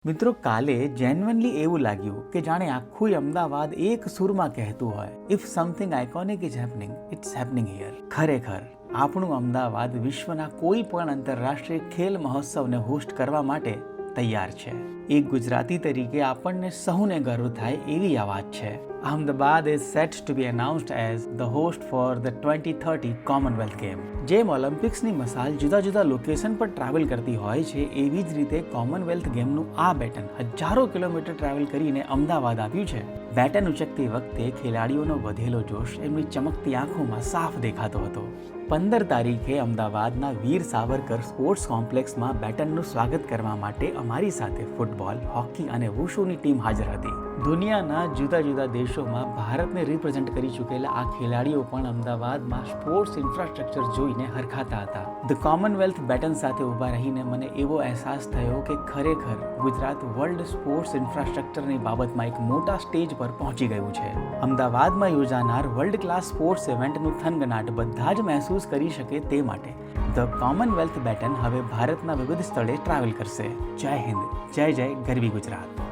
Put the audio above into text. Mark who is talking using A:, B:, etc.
A: મિત્રો, કાલે જેન્યુઅનલી એવું લાગ્યું કે જાણે આખું અમદાવાદ એક સૂરમાં કહેતું હોય, if something iconic is happening, it's happening here. ખરેખર આપણું અમદાવાદ વિશ્વના કોઈ પણ આંતરરાષ્ટ્રીય ખેલ મહોત્સવને હોસ્ટ કરવા માટે તૈયાર છે. એક ગુજરાતી તરીકે આપણને સહુને ગર્વ થાય એવી આ વાત છે. Ahmedabad is set to be announced as the host for the 2030 Commonwealth Game. જેમ ઓલિમ્પિક્સની મસાલ જુદા જુદા લોકેશન પર ટ્રાવેલ કરતી હોય છે, એવી જ રીતે કોમનવેલ્થ ગેમનું આ બેટન હજારો કિલોમીટર ટ્રાવેલ કરીને અમદાવાદ આવ્યું છે. બેટન ઉચકતી વખતે ખેલાડીઓનો વધેલો જોશ એમની ચમકતી આંખોમાં સાફ દેખાતો હતો. 15 તારીખે અમદાવાદના વીર સાવરકર સ્પોર્ટ્સ કોમ્પ્લેક્સમાં બેટનનું સ્વાગત કરવા માટે અમારી સાથે ફૂટબોલ, હોકી અને વુશુની ટીમ હાજર હતી. દુનિયાના જુદા જુદા દેશોમાં ભારતને રિપ્રેઝેન્ટ કરી ચૂકેલા આ ખેલાડીઓ પણ અમદાવાદમાં સ્પોર્ટ્સ ઇન્ફ્રાસ્ટ્રક્ચર જોઈને હરખાતા હતા. ધ કોમનવેલ્થ બેટન સાથે ઊભા રહીને મને એવો અહેસાસ થયો કે ખરેખર ગુજરાત વર્લ્ડ સ્પોર્ટ્સ ઇન્ફ્રાસ્ટ્રક્ચરની બાબતમાં એક મોટા સ્ટેજ પર પહોંચી ગયું છે. અમદાવાદમાં યોજાનાર વર્લ્ડ ક્લાસ સ્પોર્ટ્સ ઇવેન્ટનું થનગનાટ બધા જ મહેસૂસ કરી શકે તે માટે ધ કોમનવેલ્થ બેટન હવે ભારતના વિવિધ સ્થળે ટ્રાવેલ કરશે. જય હિન્દ, જય જય ગરવી ગુજરાત.